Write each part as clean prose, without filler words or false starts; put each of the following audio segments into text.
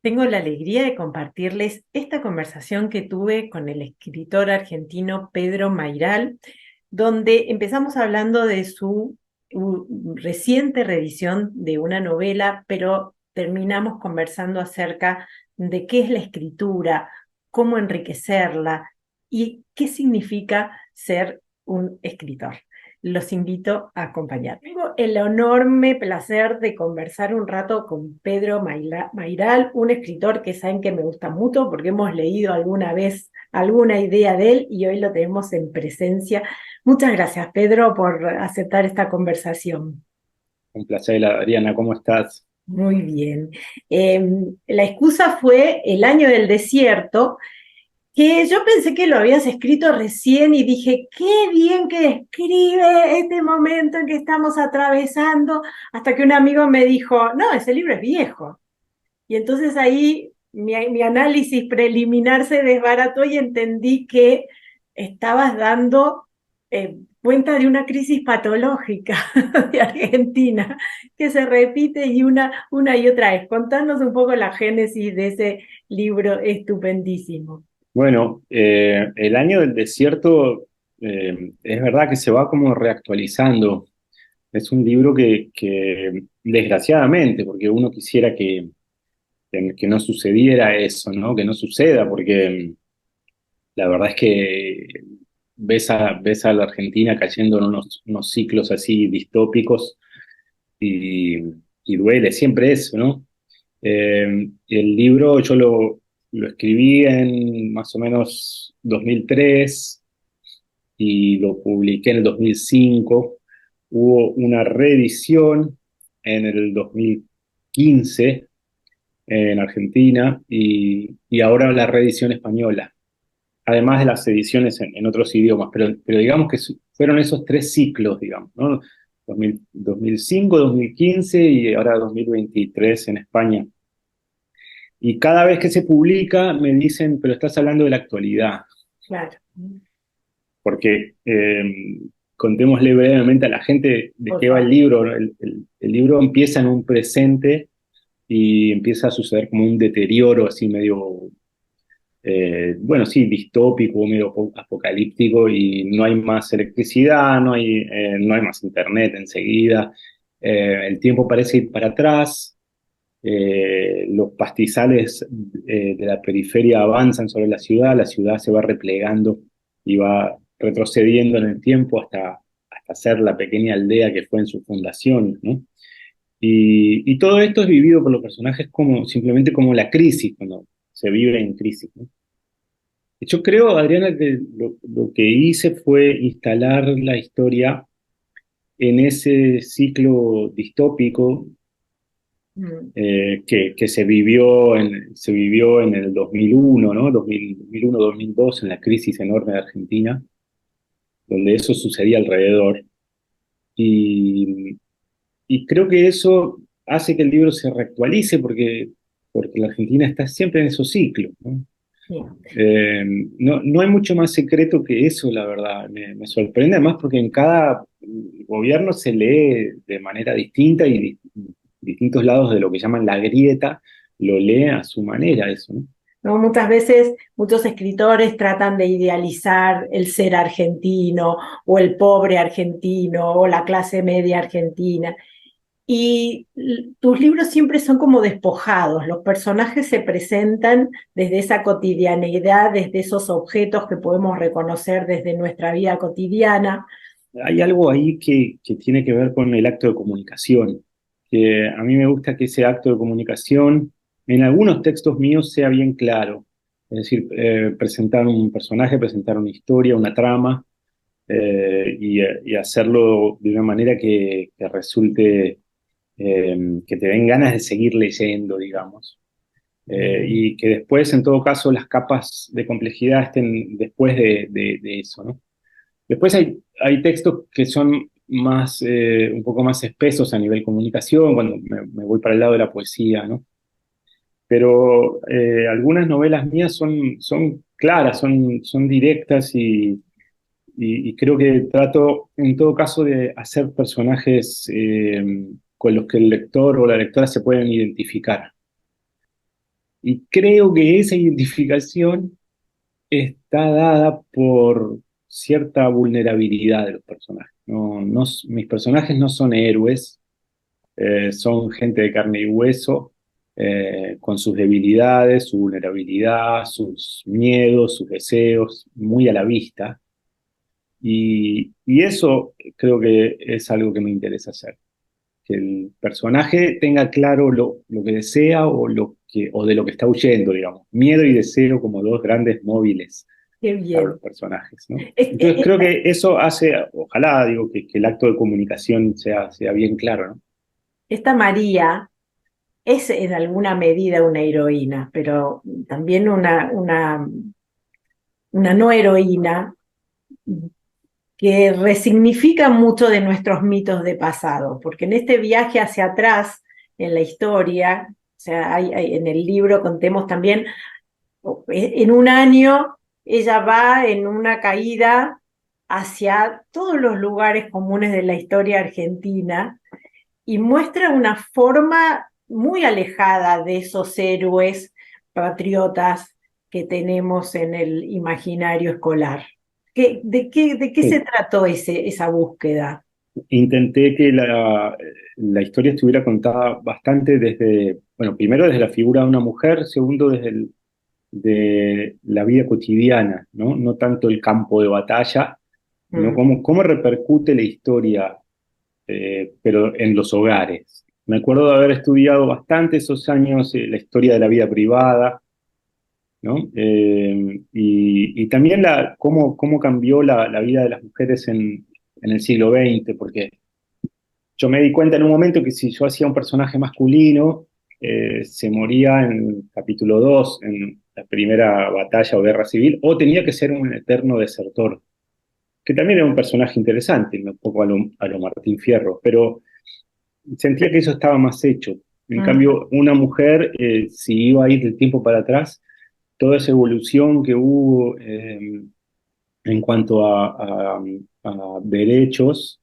Tengo la alegría de compartirles esta conversación que tuve con el escritor argentino Pedro Mairal, donde empezamos hablando de su reciente reedición de una novela, pero terminamos conversando acerca de qué es la escritura, cómo enriquecerla y qué significa ser un escritor. Los invito a acompañarme. Tengo el enorme placer de conversar un rato con Pedro Mairal, un escritor que saben que me gusta mucho porque hemos leído alguna vez alguna idea de él y hoy lo tenemos en presencia. Muchas gracias, Pedro, por aceptar esta conversación. Un placer, Adriana, ¿cómo estás? Muy bien. La excusa fue El año del desierto, que yo pensé que lo habías escrito recién y dije, qué bien que describe este momento en que estamos atravesando, hasta que un amigo me dijo, no, ese libro es viejo. Y entonces ahí mi análisis preliminar se desbarató y entendí que estabas dando cuenta de una crisis patológica de Argentina que se repite y una y otra vez. Contanos un poco la génesis de ese libro estupendísimo. Bueno, el año del desierto es verdad que se va como reactualizando. Es un libro que, desgraciadamente, porque uno quisiera que no sucediera eso, ¿no? Que no suceda, porque la verdad es que ves a la Argentina cayendo en unos ciclos así distópicos y, y duele siempre eso, ¿no? El libro yo lo escribí en más o menos 2003 y lo publiqué en el 2005. Hubo una reedición en el 2015 en Argentina y ahora la reedición española, además de las ediciones en otros idiomas, pero digamos que fueron esos tres ciclos, digamos, ¿no? 2005, 2015 y ahora 2023 en España. Y cada vez que se publica me dicen, pero estás hablando de la actualidad, Claro. porque contémosle brevemente a la gente de Por qué va el favor. libro, ¿no? El libro empieza en un presente y empieza a suceder como un deterioro así medio, bueno, sí, distópico, medio apocalíptico y no hay más electricidad, no hay más internet enseguida, el tiempo parece ir para atrás. Los pastizales de la periferia avanzan sobre la ciudad se va replegando y va retrocediendo en el tiempo hasta ser la pequeña aldea que fue en su fundación, ¿no? Y todo esto es vivido por los personajes como simplemente como la crisis, cuando se vive en crisis, ¿no? Yo creo, Adriana, que lo que hice fue instalar la historia en ese ciclo distópico Mm. que se vivió en el 2001, ¿no? 2001-2002, en la crisis enorme de Argentina, donde eso sucedía alrededor. Y, y creo que eso hace que el libro se reactualice porque la Argentina está siempre en esos ciclos, ¿no? Bien. No hay mucho más secreto que eso, la verdad. Me sorprende además porque en cada gobierno se lee de manera distinta y distintos lados de lo que llaman la grieta lo lee a su manera eso, ¿no? ¿No? Muchas veces muchos escritores tratan de idealizar el ser argentino o el pobre argentino o la clase media argentina. Y tus libros siempre son como despojados, los personajes se presentan desde esa cotidianeidad, desde esos objetos que podemos reconocer desde nuestra vida cotidiana. Hay algo ahí que tiene que ver con el acto de comunicación, que a mí me gusta que ese acto de comunicación en algunos textos míos sea bien claro, es decir, presentar un personaje, presentar una historia, una trama, y hacerlo de una manera que resulte, que te den ganas de seguir leyendo, digamos. Bien. Y que después, en todo caso, las capas de complejidad estén después de eso, ¿no? Después hay textos que son un poco más espesos a nivel comunicación, cuando me voy para el lado de la poesía, ¿no? Pero algunas novelas mías son claras, son directas y creo que trato, en todo caso, de hacer personajes con los que el lector o la lectora se pueden identificar. Y creo que esa identificación está dada por cierta vulnerabilidad de los personajes. Mis personajes no son héroes, son gente de carne y hueso, con sus debilidades, su vulnerabilidad, sus miedos, sus deseos, muy a la vista. Y eso creo que es algo que me interesa hacer. Que el personaje tenga claro lo que desea o de lo que está huyendo, digamos. Miedo y deseo como dos grandes móviles Qué para bien. los personajes, ¿no? Es- Entonces es- creo que eso hace, ojalá, digo, que el acto de comunicación sea bien claro, ¿no? esta María es en alguna medida una heroína, pero también una no heroína que resignifica mucho de nuestros mitos de pasado, porque en este viaje hacia atrás en la historia, o sea, en el libro contemos también, en un año ella va en una caída hacia todos los lugares comunes de la historia argentina y muestra una forma muy alejada de esos héroes patriotas que tenemos en el imaginario escolar. ¿De qué se Sí. trató esa búsqueda? Intenté que la historia estuviera contada bastante desde, bueno, primero desde la figura de una mujer, segundo de la vida cotidiana, ¿no? No tanto el campo de batalla, sino Mm, cómo repercute la historia, pero en los hogares. Me acuerdo de haber estudiado bastante esos años la historia de la vida privada, ¿no? Y también cómo cambió la vida de las mujeres en el siglo XX, porque yo me di cuenta en un momento que si yo hacía un personaje masculino, se moría en capítulo 2 en la primera batalla o guerra civil, o tenía que ser un eterno desertor, que también era un personaje interesante, un poco a lo Martín Fierro, pero sentía que eso estaba más hecho. En mm, cambio, una mujer, si iba a ir del tiempo para atrás, toda esa evolución que hubo en cuanto a derechos,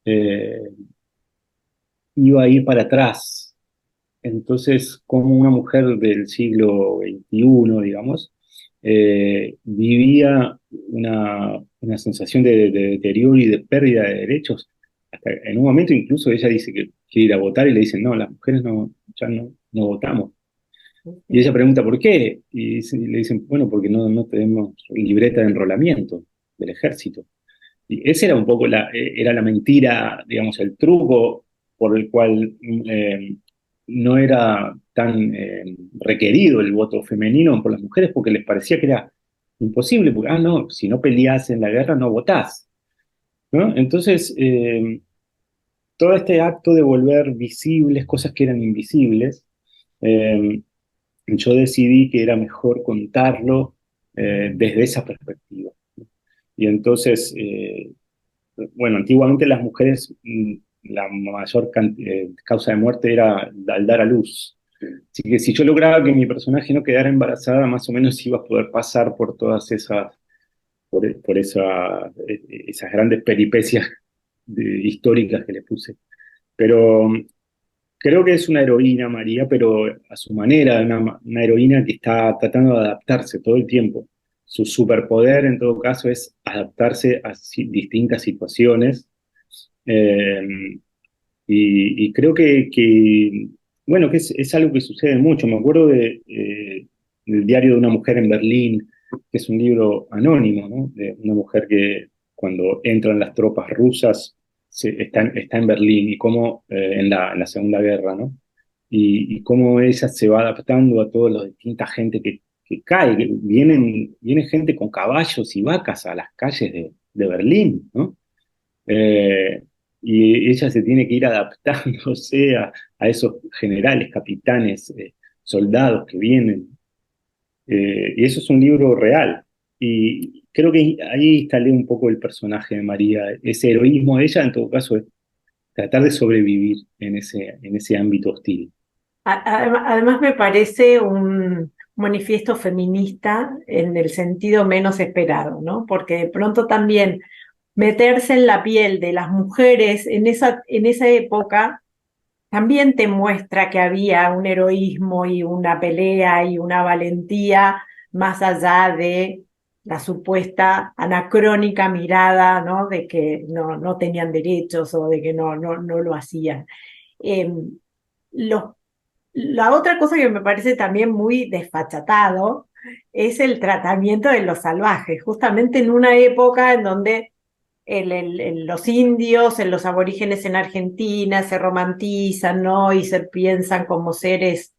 eh, iba a ir para atrás. Entonces, como una mujer del siglo XXI, digamos, vivía una sensación de deterioro y de pérdida de derechos. Hasta en un momento incluso ella dice que quiere ir a votar y le dicen, no, las mujeres ya no votamos. Y ella pregunta, ¿por qué? Y le dicen, bueno, porque no tenemos libreta de enrolamiento del ejército. Y esa era un poco era la mentira, digamos, el truco por el cual no era tan requerido el voto femenino por las mujeres porque les parecía que era imposible, porque, no, si no peleás en la guerra no votás, ¿no? Entonces, todo este acto de volver visibles cosas que eran invisibles, eh, yo decidí que era mejor contarlo desde esa perspectiva. Y entonces, bueno, antiguamente las mujeres, la mayor causa de muerte era al dar a luz. Así que si yo lograba que mi personaje no quedara embarazada, más o menos iba a poder pasar por todas esas grandes peripecias históricas que le puse. Pero creo que es una heroína, María, pero a su manera, una heroína que está tratando de adaptarse todo el tiempo. Su superpoder, en todo caso, es adaptarse a distintas situaciones. eh, y creo bueno, que es algo que sucede mucho. Me acuerdo del diario de una mujer en Berlín, que es un libro anónimo, ¿no? De una mujer que cuando entran las tropas rusas está en Berlín y cómo en la Segunda Guerra, ¿no? Y cómo ella se va adaptando a toda la distinta gente que cae. Viene gente con caballos y vacas a las calles de Berlín, ¿no? Eh, y ella se tiene que ir adaptándose a esos generales, capitanes, soldados que vienen. Y eso es un libro real. Y creo que ahí instalé un poco el personaje de María. Ese heroísmo de ella, en todo caso, es tratar de sobrevivir en ese ámbito hostil. Además me parece un manifiesto feminista en el sentido menos esperado, ¿no? Porque de pronto también meterse en la piel de las mujeres en esa época también te muestra que había un heroísmo y una pelea y una valentía más allá de la supuesta anacrónica mirada, ¿no? De que no tenían derechos o de que no lo hacían. Eh, los La otra cosa que me parece también muy desfachatado es el tratamiento de los salvajes, justamente en una época en donde los indios, los aborígenes en Argentina se romantizan, ¿no? Y se piensan como seres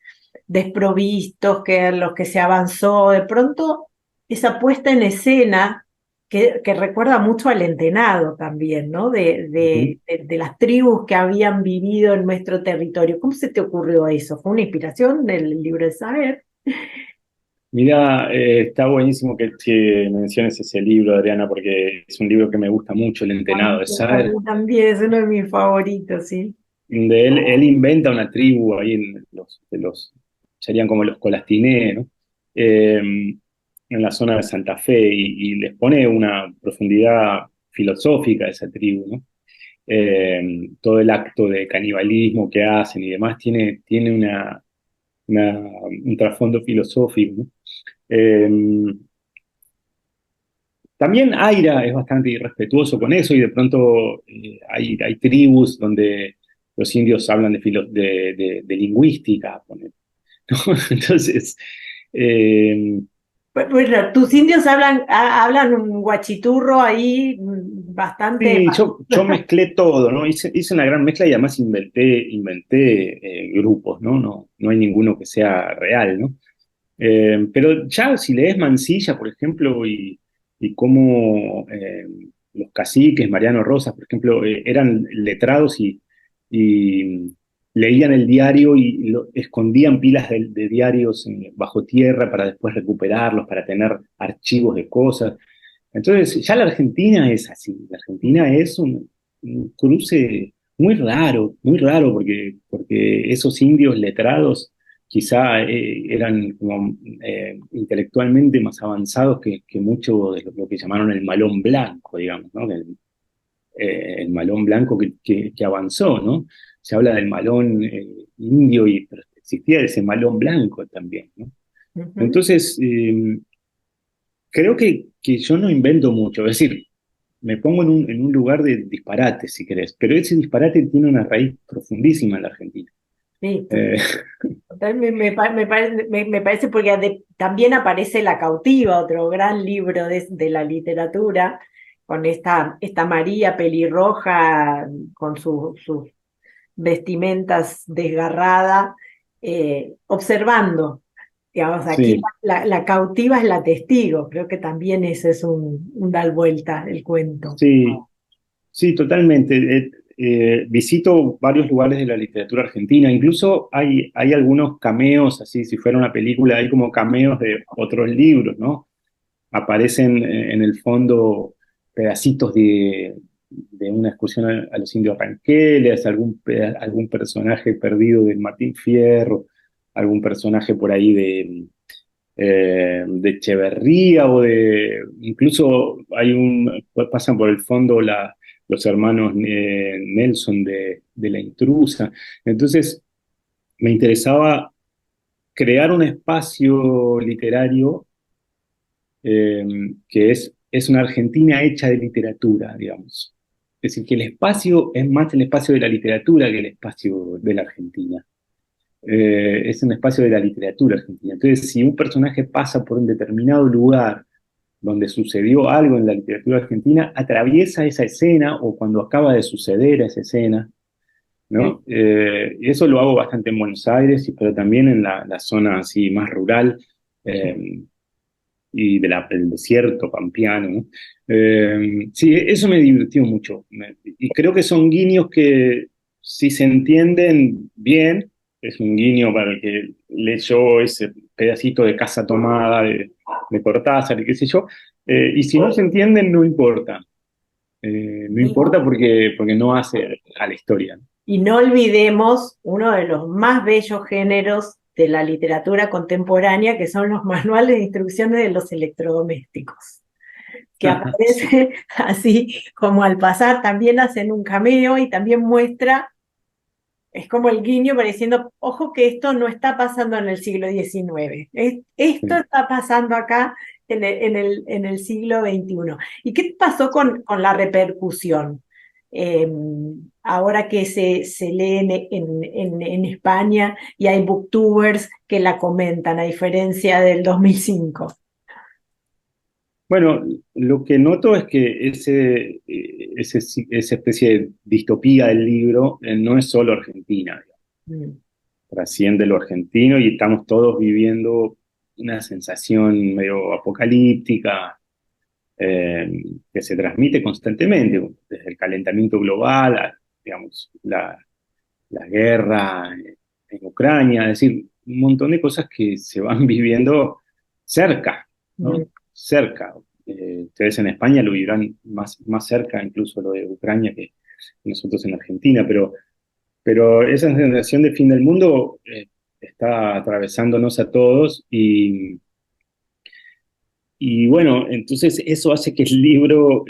desprovistos, que los que se avanzó. De pronto, esa puesta en escena que recuerda mucho al Entenado también, ¿no? Ujú. De las tribus que habían vivido en nuestro territorio. ¿Cómo se te ocurrió eso? ¿Fue una inspiración del libro de saber? Mira, está buenísimo que menciones ese libro, Adriana, porque es un libro que me gusta mucho, El Entenado de A Saer. mí también es uno de mis favoritos, sí. De él inventa una tribu ahí serían como los Colastiné, ¿no? En la zona de Santa Fe, y les pone una profundidad filosófica a esa tribu, ¿no? Todo el acto de canibalismo que hacen y demás tiene un trasfondo filosófico, ¿no? Eh, También Aira es bastante irrespetuoso con eso, y de pronto hay tribus donde los indios hablan de lingüística, ponele, ¿no? Entonces, eh, Bueno, tus indios hablan un guachiturro ahí bastante. sí, yo mezclé todo, ¿no? Hice una gran mezcla, y además inventé grupos, ¿no? No hay ninguno que sea real, ¿no? Pero ya si lees Mansilla, por ejemplo, y cómo los caciques, Mariano Rosas, por ejemplo, eran letrados, y leían el diario y escondían pilas de diarios bajo tierra para después recuperarlos, para tener archivos de cosas. Entonces, ya la Argentina es así. La Argentina es un cruce muy raro, porque esos indios letrados quizá eran como intelectualmente más avanzados que mucho de lo que llamaron el malón blanco, digamos, ¿no? El malón blanco que avanzó, ¿no? Se habla del malón indio, pero existía ese malón blanco también, ¿no? Ujú. Entonces, creo que yo no invento mucho, es decir, me pongo en un lugar de disparate, si querés, pero ese disparate tiene una raíz profundísima en la Argentina. Sí, Eh, total, me parece porque también aparece La Cautiva, otro gran libro de la literatura, con esta María pelirroja con sus vestimentas desgarrada, observando. Digamos, aquí sí, la cautiva es la testigo, creo que también ese es un dar vuelta el cuento. sí, sí, totalmente. Visito varios lugares de la literatura argentina, incluso hay algunos cameos, así si fuera una película, hay como cameos de otros libros, ¿no? Aparecen en el fondo pedacitos de una excursión a los indios ranqueles, algún personaje perdido de Martín Fierro, algún personaje por ahí de Echeverría, incluso pasan por el fondo los hermanos Nelson de La Intrusa. Entonces me interesaba crear un espacio literario eh, que es una Argentina hecha de literatura, digamos. Es decir, que el espacio es más el espacio de la literatura que el espacio de la Argentina. Es un espacio de la literatura argentina. Entonces, si un personaje pasa por un determinado lugar donde sucedió algo en la literatura argentina, atraviesa esa escena, o cuando acaba de suceder esa escena, Sí. ¿no? Y eso lo hago bastante en Buenos Aires, pero también en la zona así más rural. Y del desierto pampeano, ¿no? Sí, eso me divirtió mucho. Y creo que son guiños que, si se entienden bien, es un guiño para el que leyó ese pedacito de Casa Tomada de Cortázar y qué sé yo. Y si no se entienden, no importa. No importa porque no hace a la historia, ¿no? Y no olvidemos uno de los más bellos géneros de la literatura contemporánea, que son los manuales de instrucciones de los electrodomésticos, que Sí, aparece así como al pasar, también hacen un cameo y también muestra es como el guiño pareciendo, ojo que esto no está pasando en el siglo XIX, esto Sí. está pasando acá en el siglo XXI. ¿Y qué pasó con la repercusión? Eh, Ahora que se lee en España y hay booktubers que la comentan, a diferencia del 2005. Bueno, lo que noto es que esa especie de distopía del libro no es solo Argentina, Mm. trasciende lo argentino y estamos todos viviendo una sensación medio apocalíptica eh, que se transmite constantemente, desde el calentamiento global, digamos, la guerra en Ucrania, es decir, un montón de cosas que se van viviendo cerca, Mm. ¿no? Cerca. Ustedes en España lo vivirán más cerca, incluso lo de Ucrania, que nosotros en Argentina, pero esa sensación de fin del mundo está atravesándonos a todos y bueno, entonces eso hace que el libro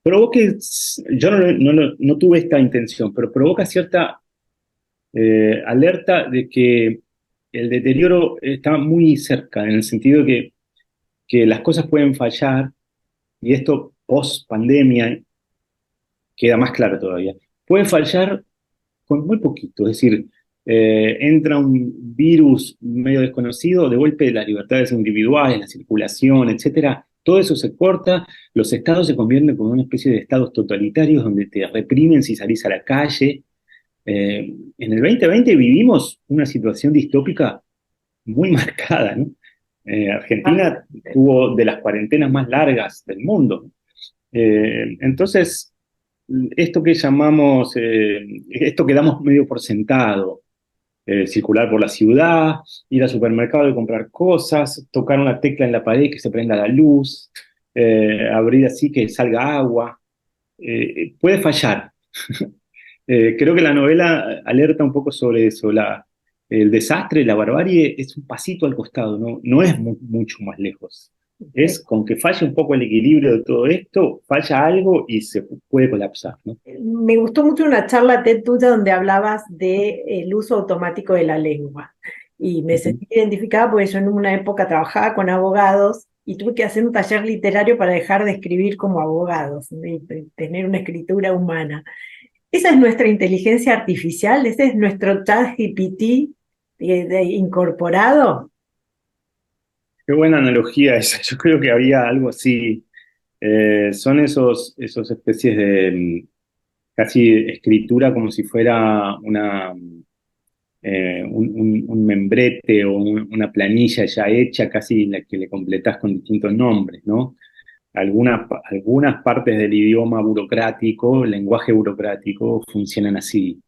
provoque, yo no tuve esta intención, pero provoca cierta alerta de que el deterioro está muy cerca, en el sentido de que las cosas pueden fallar, y esto post pandemia queda más claro todavía. Puede fallar con muy poquito, es decir, entra un virus medio desconocido, de golpe las libertades individuales, la circulación, etcétera, todo eso se corta, los estados se convierten como una especie de estados totalitarios donde te reprimen si salís a la calle. En el 2020 vivimos una situación distópica muy marcada, ¿no? Argentina tuvo de las cuarentenas más largas del mundo. Entonces, esto que llamamos, esto que damos medio por sentado, circular por la ciudad, ir al supermercado y comprar cosas, tocar una tecla en la pared que se prenda la luz, abrir así que salga agua, puede fallar. Creo que la novela alerta un poco sobre eso. El desastre, la barbarie es un pasito al costado, no es mucho más lejos. Es con que falle un poco el equilibrio de todo esto, falla algo y se puede colapsar, ¿no? Me gustó mucho una charla TED tuya donde hablabas del uso automático de la lengua. Y me Ujú. sentí identificada porque yo en una época trabajaba con abogados y tuve que hacer un taller literario para dejar de escribir como abogados, ¿no? Y tener una escritura humana. Esa es nuestra inteligencia artificial, ese es nuestro chat GPT incorporado. Qué buena analogía esa. Yo creo que había algo así. Son esos especies de casi escritura como si fuera un membrete o una planilla ya hecha, casi la que le completás con distintos nombres, ¿no? Algunas partes del idioma burocrático, el lenguaje burocrático, funcionan así.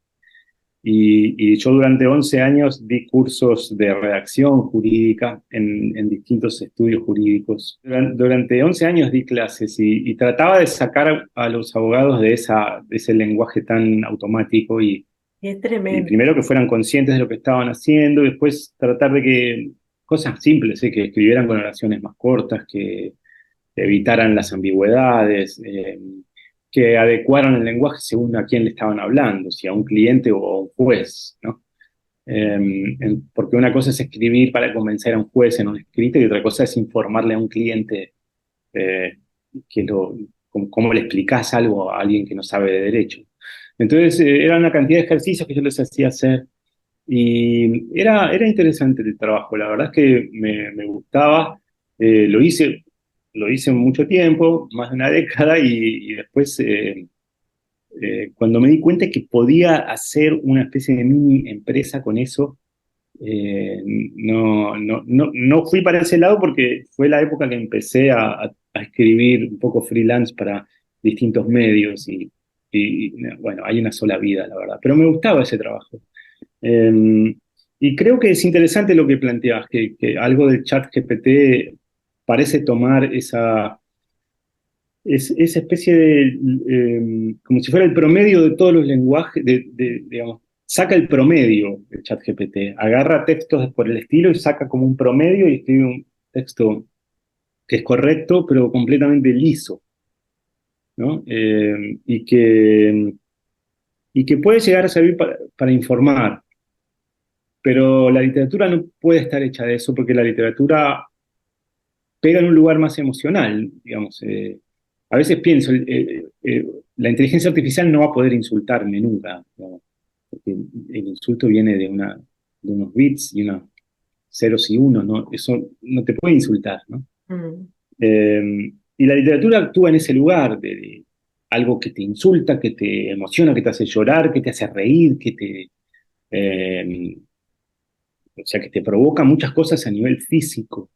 Y yo durante 11 años di cursos de redacción jurídica en distintos estudios jurídicos. Durante 11 años di clases y trataba de sacar a los abogados de ese lenguaje tan automático Es y tremendo. primero que fueran conscientes de lo que estaban haciendo, y después tratar de que cosas simples, que escribieran con oraciones más cortas, que evitaran las ambigüedades, que adecuaran el lenguaje según a quién le estaban hablando, si a un cliente o a un juez, ¿no? Porque una cosa es escribir para convencer a un juez en un escrito y otra cosa es informarle a un cliente eh, que cómo le explicás algo a alguien que no sabe de derecho. Entonces, era una cantidad de ejercicios que yo les hacía hacer y era interesante el trabajo, la verdad es que me gustaba. Eh, lo hice, lo hice mucho tiempo, más de una década, y después cuando me di cuenta que podía hacer una especie de mini empresa con eso, eh, no fui para ese lado porque fue la época que empecé a escribir un poco freelance para distintos medios bueno, hay una sola vida, la verdad, pero me gustaba ese trabajo. Eh, y creo que es interesante lo que planteas, que algo del chat GPT parece tomar esa especie de, como si fuera el promedio de todos los lenguajes, digamos, saca el promedio del chat GPT, agarra textos por el estilo y saca como un promedio y escribe un texto que es correcto, pero completamente liso, ¿no? Y que y que puede llegar a servir para informar, pero la literatura no puede estar hecha de eso porque la literatura pega en un lugar más emocional, digamos. A veces pienso, la inteligencia artificial no va a poder insultarme nunca, digamos, porque el insulto viene de unos bits y unos ceros y unos, ¿no? Eso no te puede insultar, ¿no? Mm. Y la literatura actúa en ese lugar de algo que te insulta, que te emociona, que te hace llorar, que te hace reír, eh, o sea, que te provoca muchas cosas a nivel físico.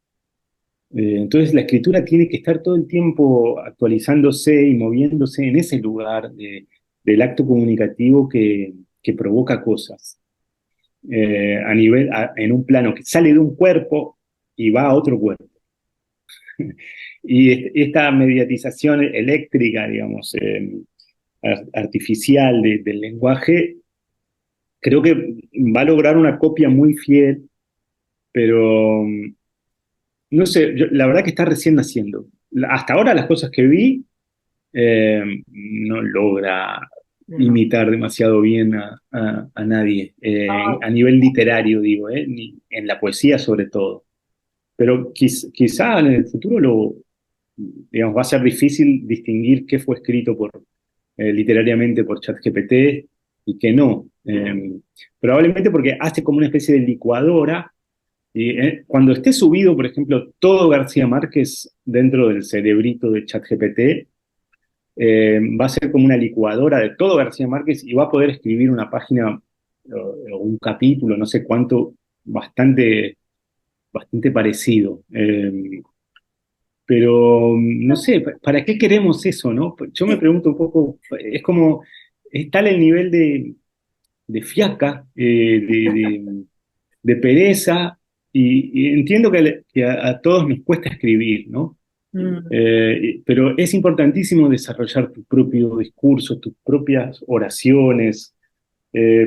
Entonces la escritura tiene que estar todo el tiempo actualizándose y moviéndose en ese lugar del acto comunicativo que provoca cosas en un plano que sale de un cuerpo y va a otro cuerpo. Y esta mediatización eléctrica, digamos, artificial del lenguaje, creo que va a lograr una copia muy fiel, pero no sé, la verdad que está recién naciendo. Hasta ahora las cosas que vi no logra No. imitar demasiado bien a nadie, Ah, a nivel literario, digo, ni en la poesía sobre todo. Pero quizá en el futuro digamos, va a ser difícil distinguir qué fue escrito literariamente por ChatGPT y qué no. Probablemente porque hace como una especie de licuadora y cuando esté subido, por ejemplo, todo García Márquez dentro del cerebrito de ChatGPT, va a ser como una licuadora de todo García Márquez y va a poder escribir una página o un capítulo, no sé cuánto, bastante parecido. Pero no sé, ¿para qué queremos eso, no? Yo me pregunto un poco, es como, es tal el nivel de fiaca, de pereza, y entiendo que a todos nos cuesta escribir, ¿no? mm. Pero es importantísimo desarrollar tu propio discurso, tus propias oraciones,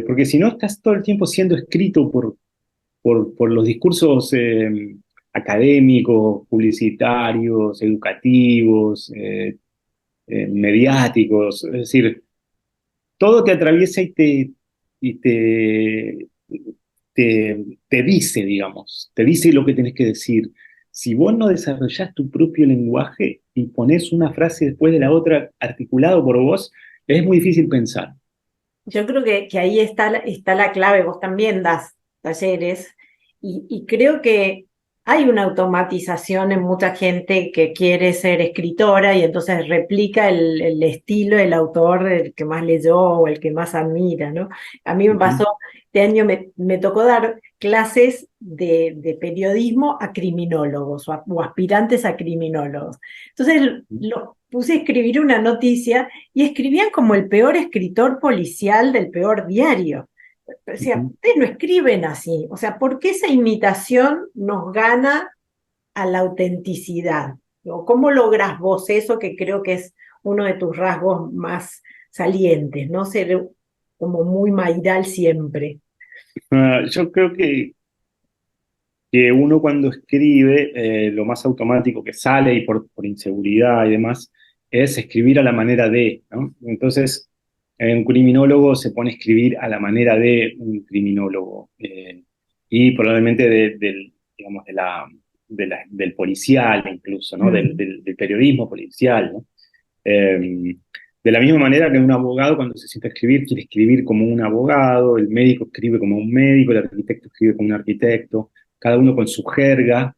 porque si no estás todo el tiempo siendo escrito por los discursos académicos, publicitarios, educativos, mediáticos, es decir, todo te atraviesa y te dice, digamos, te dice lo que tenés que decir. Si vos no desarrollás tu propio lenguaje y ponés una frase después de la otra articulado por vos, es muy difícil pensar. Yo creo que ahí está la clave. Vos también das talleres y creo que hay una automatización en mucha gente que quiere ser escritora y entonces replica el estilo del autor el que más leyó o el que más admira, ¿no? A mí me Ujú, pasó, este año me tocó dar clases de periodismo a criminólogos o aspirantes a criminólogos. Entonces lo puse a escribir una noticia y escribían como el peor escritor policial del peor diario. O sea, ujú. ustedes no escriben así. O sea, ¿por qué esa imitación nos gana a la autenticidad? ¿O cómo logras vos eso que creo que es uno de tus rasgos más salientes, no ser como muy Mayral siempre? Yo creo que uno cuando escribe, lo más automático que sale y por inseguridad y demás, es escribir a la manera de, ¿no? Entonces, un criminólogo se pone a escribir a la manera de un criminólogo y probablemente digamos, del policial incluso, ¿no? Mm. Del periodismo policial, ¿no? De la misma manera que un abogado cuando se sienta a escribir quiere escribir como un abogado, el médico escribe como un médico, el arquitecto escribe como un arquitecto, cada uno con su jerga,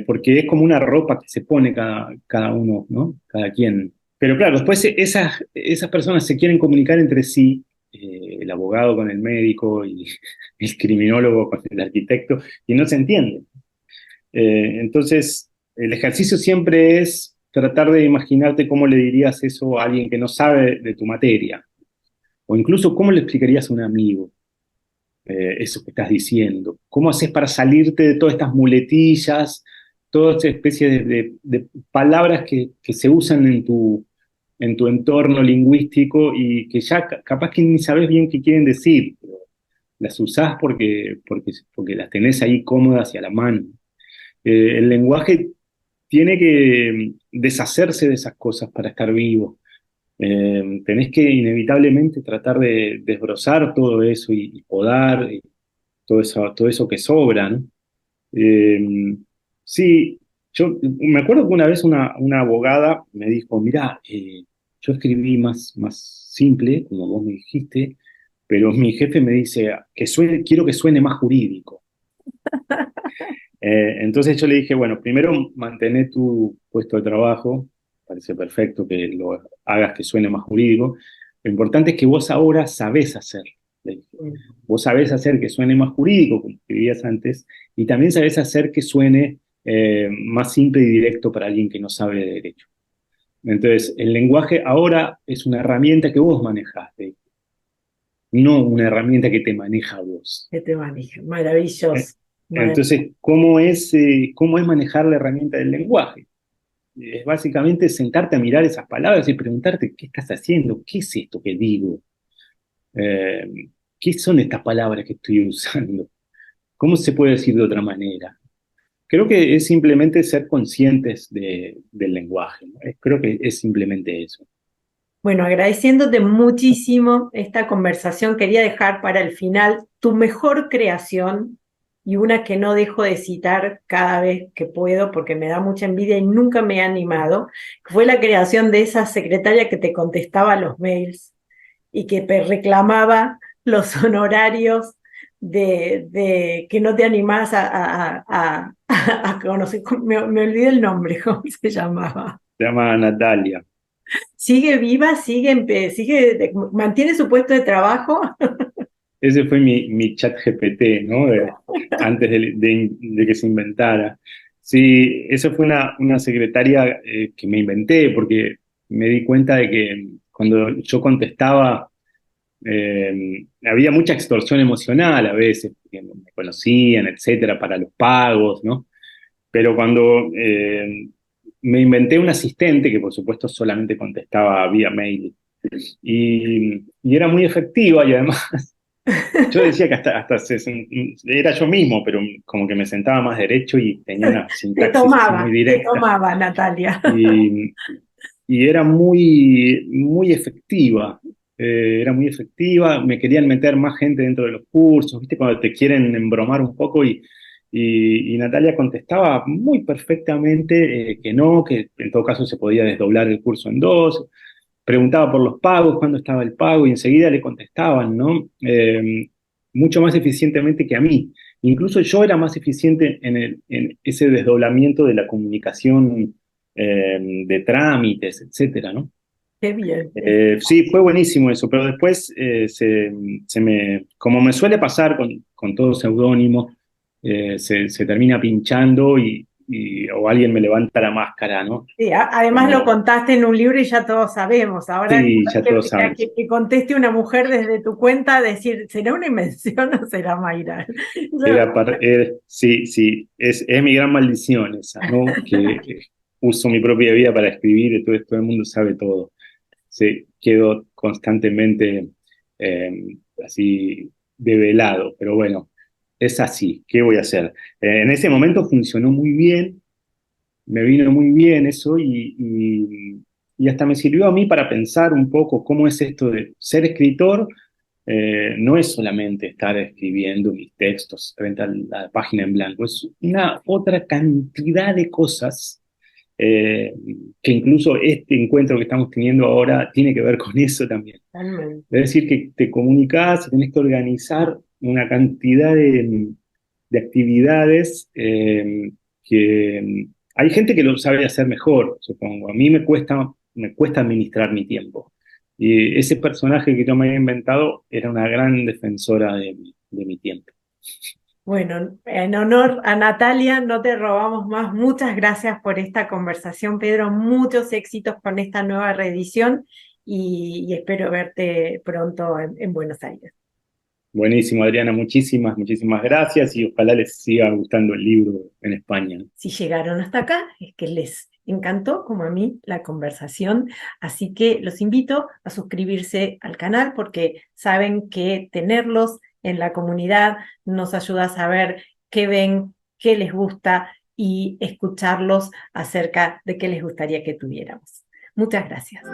porque es como una ropa que se pone cada uno, ¿no? Cada quien. Pero claro, después esas personas se quieren comunicar entre sí, el abogado con el médico y el criminólogo con el arquitecto, y no se entienden. Entonces, el ejercicio siempre es tratar de imaginarte cómo le dirías eso a alguien que no sabe de tu materia, o incluso cómo le explicarías a un amigo eso que estás diciendo. ¿Cómo haces para salirte de todas estas muletillas, toda esta especie de palabras que se usan en tu entorno lingüístico y que ya capaz que ni sabes bien qué quieren decir, pero las usás porque las tenés ahí cómodas y a la mano? El lenguaje tiene que deshacerse de esas cosas para estar vivo. tenés que inevitablemente tratar de desbrozar todo eso y podar todo eso que sobra, ¿no? Eh, sí, yo me acuerdo que una vez una abogada me dijo, mirá, yo escribí más simple, como vos me dijiste, pero mi jefe me dice que suene, quiero que suene más jurídico. Entonces yo le dije, bueno, primero mantener tu puesto de trabajo, parece perfecto que lo hagas que suene más jurídico. Lo importante es que vos ahora sabés hacer. Le dije. Vos sabés hacer que suene más jurídico, como escribías antes, y también sabés hacer que suene más simple y directo para alguien que no sabe de derecho. Entonces, el lenguaje ahora es una herramienta que vos manejaste, no una herramienta que te maneja a vos. Que te maneja. Eh, Maravilloso. Entonces, cómo es manejar la herramienta del lenguaje? Es básicamente sentarte a mirar esas palabras y preguntarte qué estás haciendo, qué es esto que digo, Eh, qué son estas palabras que estoy usando, cómo se puede decir de otra manera. Creo que es simplemente ser conscientes del lenguaje, ¿no? Creo que es simplemente eso. Bueno, agradeciéndote muchísimo esta conversación, quería dejar para el final tu mejor creación y una que no dejo de citar cada vez que puedo porque me da mucha envidia y nunca me he animado, que fue la creación de esa secretaria que te contestaba los mails y que te reclamaba los honorarios de que no te animás a conocer, me olvidé el nombre, ¿cómo se llamaba? Se llama Natalia. Sigue viva, mantiene su puesto de trabajo. Ese fue mi chat GPT, ¿no? Antes de que se inventara. Sí, esa fue una secretaria que me inventé porque me di cuenta de que cuando yo contestaba había mucha extorsión emocional a veces, porque me conocían, etcétera, para los pagos, ¿no? Pero cuando me inventé un asistente que por supuesto solamente contestaba vía mail y era muy efectiva y además yo decía que era yo mismo, pero como que me sentaba más derecho y tenía una sintaxis así muy Te directa tomaba, Natalia. y, y era muy efectiva. Era muy efectiva, me querían meter más gente dentro de los cursos, ¿viste? Cuando te quieren embromar un poco y Natalia contestaba muy perfectamente que no, que en todo caso se podía desdoblar el curso en dos, preguntaba por los pagos, cuándo estaba el pago y enseguida le contestaban, ¿no? Mucho más eficientemente que a mí. Incluso yo era más eficiente en ese desdoblamiento de la comunicación de trámites, etcétera, ¿no? Qué bien. Sí, fue buenísimo eso, pero después como me suele pasar con todo seudónimo, se termina pinchando o alguien me levanta la máscara, ¿no? Sí, además lo Como, contaste en un libro y ya todos sabemos. Ahora sí, ya todos sabemos. que conteste una mujer desde tu cuenta, decir, ¿será una invención o será Mayra? Sí, sí, es mi gran maldición esa, ¿no? Que uso mi propia vida para escribir y todo el mundo sabe todo. Sí, quedo constantemente así develado, pero bueno, es así, ¿qué voy a hacer? En ese momento funcionó muy bien, me vino muy bien eso y hasta me sirvió a mí para pensar un poco cómo es esto de ser escritor. No es solamente estar escribiendo mis textos frente a la página en blanco, es una otra cantidad de cosas que incluso este encuentro que estamos teniendo ahora tiene que ver con eso también. Totalmente. Es decir, que te comunicás, tenés que organizar una cantidad de actividades que hay gente que lo sabe hacer mejor, supongo. A mí me cuesta administrar mi tiempo. Y ese personaje que yo me había inventado era una gran defensora de mi tiempo. Bueno, en honor a Natalia, no te robamos más. Muchas gracias por esta conversación, Pedro. Muchos éxitos con esta nueva reedición y espero verte pronto en Buenos Aires. Buenísimo, Adriana, muchísimas gracias y ojalá les siga gustando el libro en España. Si llegaron hasta acá, es que les encantó, como a mí, la conversación. Así que los invito a suscribirse al canal porque saben que tenerlos en la comunidad nos ayuda a saber qué ven, qué les gusta y escucharlos acerca de qué les gustaría que tuviéramos. Muchas gracias.